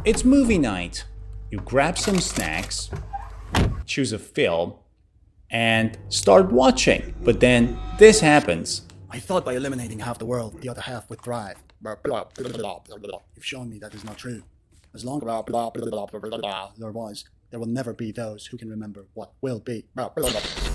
It's movie night. You grab some snacks, choose a film, and start watching. But then this happens. I thought by eliminating half the world, the other half would thrive. You've shown me that is not true. As long as there was, there will never be those who can remember what will be.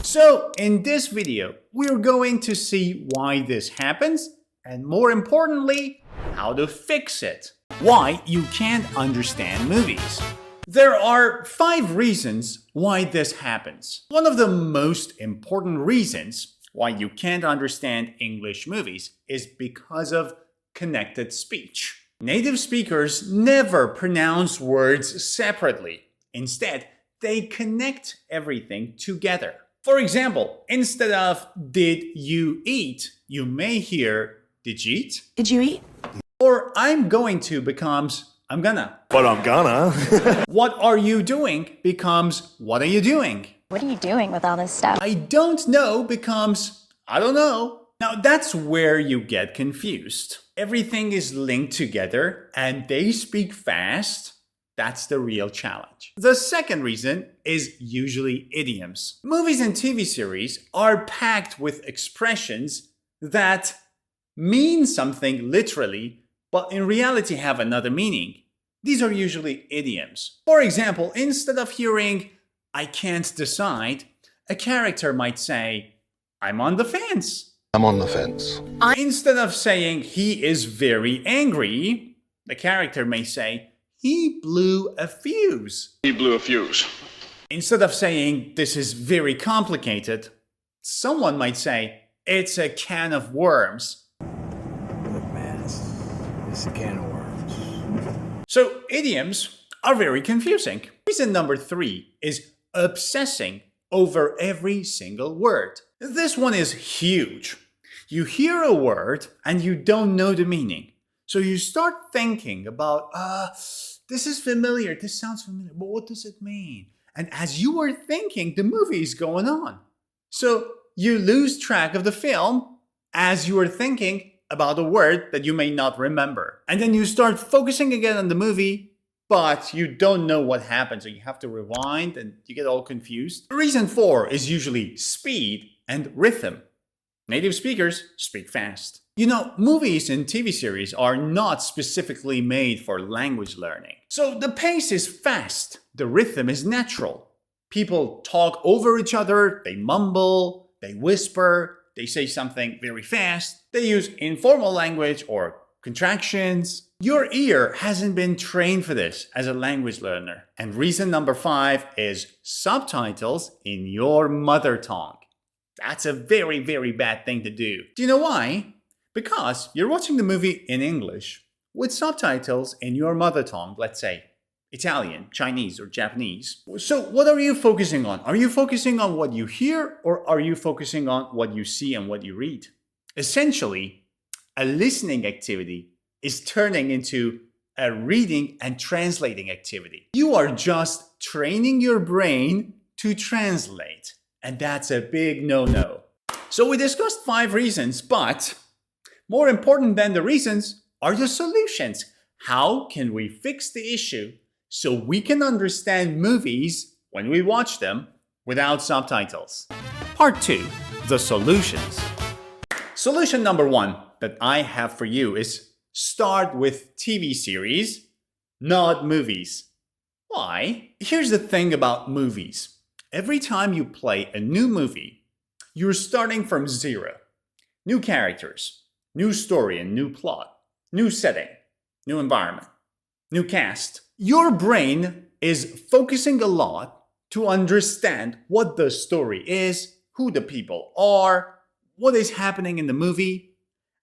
So in this video, we're going to see why this happens, and more importantly, how to fix it. Why you can't understand movies. There are 5 reasons why this happens. One of the most important reasons why you can't understand English movies is because of connected speech. Native speakers never pronounce words separately. Instead, they connect everything together. For example, instead of "did you eat," you may hear "did you eat?" Did you eat? Or "I'm going to" becomes "I'm gonna." But I'm gonna. What are you doing becomes "what are you doing?" What are you doing with all this stuff? I don't know becomes "I don't know." Now that's where you get confused. Everything is linked together and they speak fast. That's the real challenge. The second reason is usually idioms. Movies and TV series are packed with expressions that mean something literally, but in reality have another meaning. These are usually idioms. For example, instead of hearing "I can't decide," a character might say, "I'm on the fence." I'm on the fence. Instead of saying "he is very angry," the character may say, "he blew a fuse." He blew a fuse. Instead of saying "this is very complicated," someone might say, "it's a can of worms." Look, man, it's a can of worms. So idioms are very confusing. Reason number 3 is obsessing over every single word. This one is huge. You hear a word and you don't know the meaning. So you start thinking about, this is familiar, this sounds familiar, but what does it mean? And as you are thinking, the movie is going on. So you lose track of the film as you are thinking about a word that you may not remember. And then you start focusing again on the movie, but you don't know what happened, so you have to rewind and you get all confused. Reason 4 is usually speed and rhythm. Native speakers speak fast. You know, movies and TV series are not specifically made for language learning. So the pace is fast, the rhythm is natural. People talk over each other, they mumble, they whisper, they say something very fast, they use informal language or contractions. Your ear hasn't been trained for this as a language learner. And reason number 5 is subtitles in your mother tongue. That's a very, very bad thing to do. Do you know why? Because you're watching the movie in English with subtitles in your mother tongue, let's say Italian, Chinese, or Japanese. So what are you focusing on? Are you focusing on what you hear, or are you focusing on what you see and what you read? Essentially, a listening activity is turning into a reading and translating activity. You are just training your brain to translate. And that's a big no-no. So we discussed 5 reasons, but more important than the reasons are the solutions. How can we fix the issue so we can understand movies when we watch them without subtitles? Part 2, the solutions. Solution number 1 that I have for you is start with TV series, not movies. Why? Here's the thing about movies. Every time you play a new movie, you're starting from zero. New characters, new story and new plot, new setting, new environment, new cast. Your brain is focusing a lot to understand what the story is, who the people are, what is happening in the movie.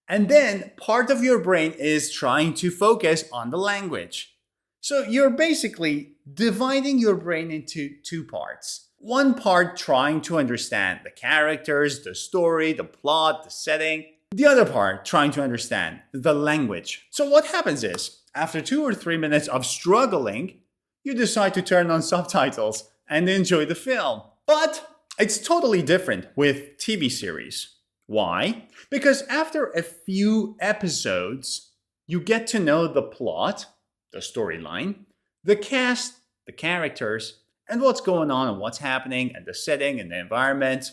And then part of your brain is trying to focus on the language. So you're basically dividing your brain into 2 parts. One part trying to understand the characters, the story, the plot, the setting. The other part trying to understand the language. So what happens is, after 2 or 3 minutes of struggling, you decide to turn on subtitles and enjoy the film. But it's totally different with TV series. Why? Because after a few episodes, you get to know the plot, the storyline, the cast, the characters, and what's going on and what's happening and the setting and the environment.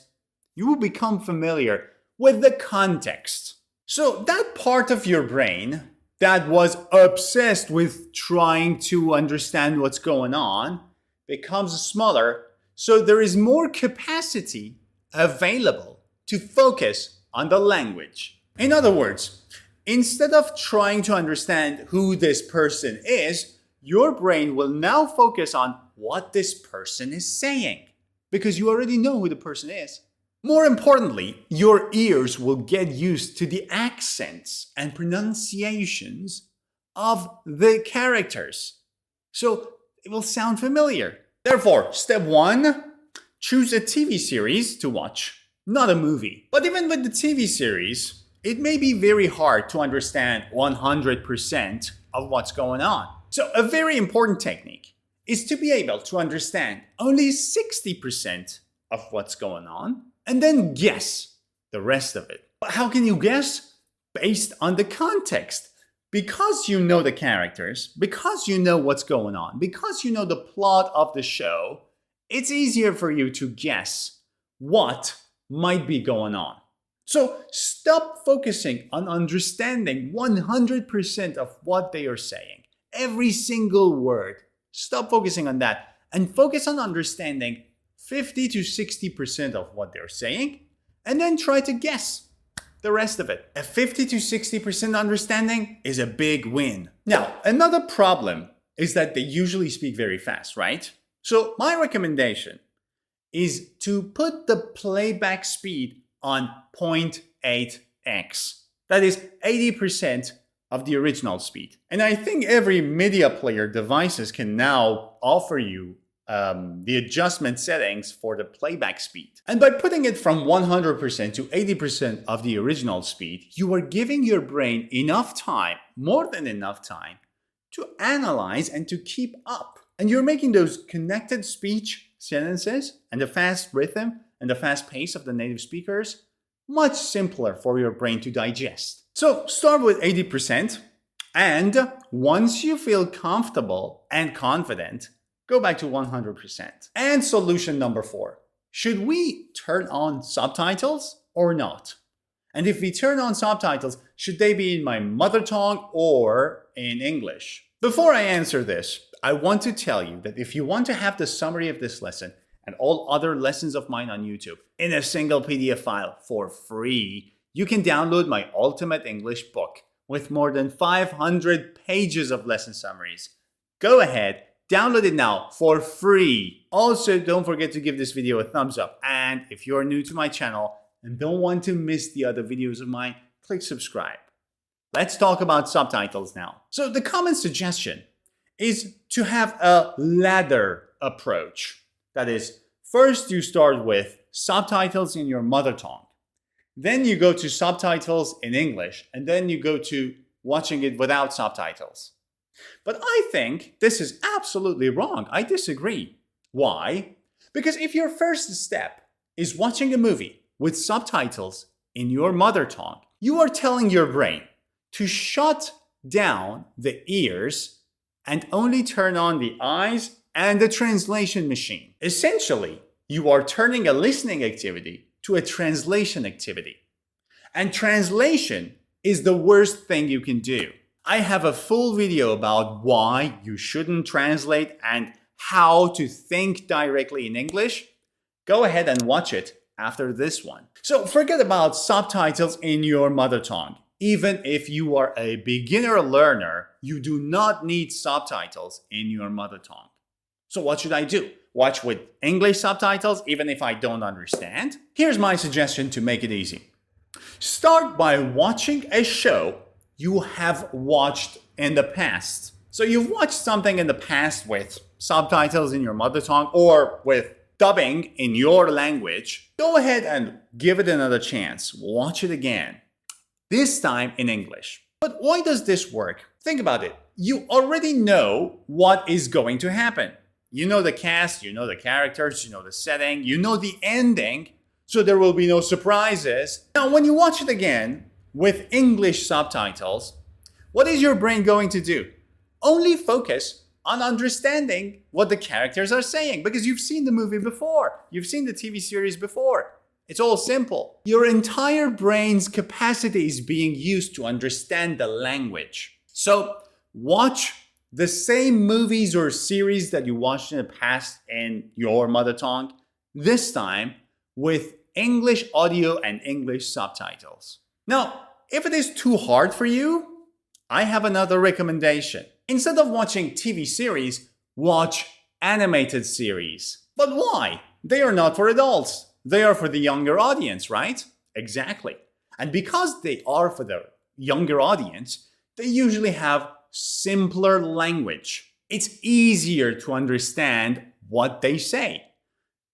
You will become familiar with the context. So that part of your brain that was obsessed with trying to understand what's going on becomes smaller, so there is more capacity available to focus on the language. In other words, instead of trying to understand who this person is, your brain will now focus on what this person is saying, because you already know who the person is. More importantly, your ears will get used to the accents and pronunciations of the characters. So it will sound familiar. Therefore, step 1, choose a TV series to watch, not a movie. But even with the TV series, it may be very hard to understand 100% of what's going on. So a very important technique is to be able to understand only 60% of what's going on and then guess the rest of it. But how can you guess? Based on the context. Because you know the characters, because you know what's going on, because you know the plot of the show, it's easier for you to guess what might be going on. So stop focusing on understanding 100% of what they are saying. Every single word. Stop focusing on that and focus on understanding 50 to 60% of what they're saying, and then try to guess the rest of it. A 50 to 60% understanding is a big win. Now, another problem is that they usually speak very fast, right? So my recommendation is to put the playback speed on 0.8x. That is 80% of the original speed. And I think every media player devices can now offer you the adjustment settings for the playback speed. And by putting it from 100% to 80% of the original speed, you are giving your brain enough time, more than enough time, to analyze and to keep up. And you're making those connected speech sentences and the fast rhythm and the fast pace of the native speakers much simpler for your brain to digest. So start with 80%, and once you feel comfortable and confident, go back to 100%. And solution number 4. Should we turn on subtitles or not? And if we turn on subtitles, should they be in my mother tongue or in English? Before I answer this, I want to tell you that if you want to have the summary of this lesson and all other lessons of mine on YouTube in a single PDF file for free, you can download my Ultimate English book with more than 500 pages of lesson summaries. Go ahead, download it now for free. Also, don't forget to give this video a thumbs up. And if you're new to my channel and don't want to miss the other videos of mine, click subscribe. Let's talk about subtitles now. So the common suggestion is to have a ladder approach. That is, first you start with subtitles in your mother tongue. Then you go to subtitles in English, and then you go to watching it without subtitles. But I think this is absolutely wrong. I disagree. Why? Because if your first step is watching a movie with subtitles in your mother tongue, you are telling your brain to shut down the ears and only turn on the eyes and the translation machine. Essentially, you are turning a listening activity to a translation activity. And translation is the worst thing you can do. I have a full video about why you shouldn't translate and how to think directly in English. Go ahead and watch it after this one. So forget about subtitles in your mother tongue. Even if you are a beginner learner, you do not need subtitles in your mother tongue. So what should I do? Watch with English subtitles even if I don't understand? Here's my suggestion to make it easy. Start by watching a show you have watched in the past. So you've watched something in the past with subtitles in your mother tongue or with dubbing in your language. Go ahead and give it another chance. Watch it again. This time in English. But why does this work? Think about it. You already know what is going to happen. You know the cast, you know the characters, you know the setting, you know the ending, so there will be no surprises. Now, when you watch it again with English subtitles, what is your brain going to do? Only focus on understanding what the characters are saying because you've seen the movie before. You've seen the TV series before. It's all simple. Your entire brain's capacity is being used to understand the language. So watch the same movies or series that you watched in the past in your mother tongue, this time with English audio and English subtitles. Now, if it is too hard for you, I have another recommendation. Instead of watching TV series, watch animated series. But why? They are not for adults. They are for the younger audience, right? Exactly. And because they are for the younger audience, they usually have simpler language. It's easier to understand what they say.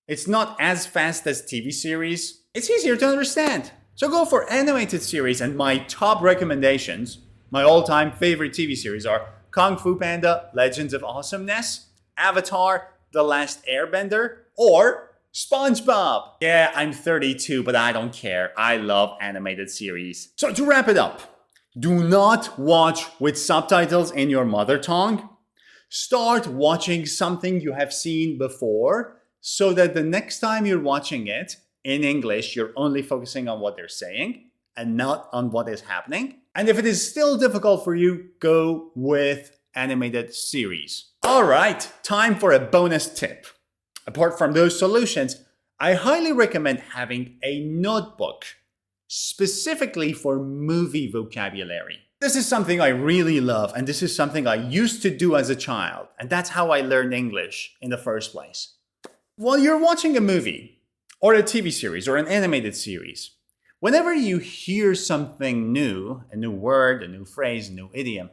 It's not as fast as TV series. It's easier to understand. So go for animated series, and my top recommendations, my all-time favorite TV series are Kung Fu Panda, Legends of Awesomeness, Avatar, The Last Airbender, or SpongeBob. Yeah, I'm 32, but I don't care. I love animated series. So to wrap it up, do not watch with subtitles in your mother tongue. Start watching something you have seen before so that the next time you're watching it in English, you're only focusing on what they're saying and not on what is happening. And if it is still difficult for you, go with animated series. All right, time for a bonus tip. Apart from those solutions, I highly recommend having a notebook specifically for movie vocabulary. This is something I really love, and this is something I used to do as a child, and that's how I learned English in the first place. While you're watching a movie, or a TV series, or an animated series, whenever you hear something new, a new word, a new phrase, a new idiom,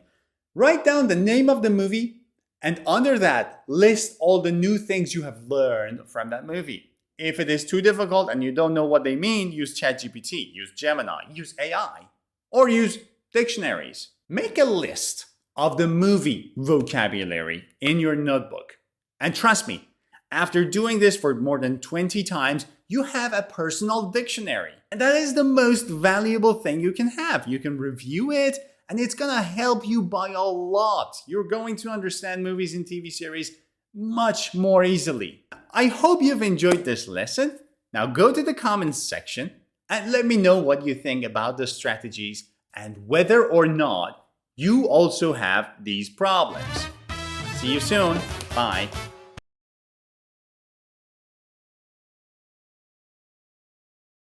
write down the name of the movie, and under that, list all the new things you have learned from that movie. If it is too difficult and you don't know what they mean, use ChatGPT, use Gemini, use AI, or use dictionaries. Make a list of the movie vocabulary in your notebook. And trust me, after doing this for more than 20 times, you have a personal dictionary. And that is the most valuable thing you can have. You can review it, and it's gonna help you by a lot. You're going to understand movies and TV series much more easily. I hope you've enjoyed this lesson. Now go to the comments section and let me know what you think about the strategies and whether or not you also have these problems. See you soon. Bye.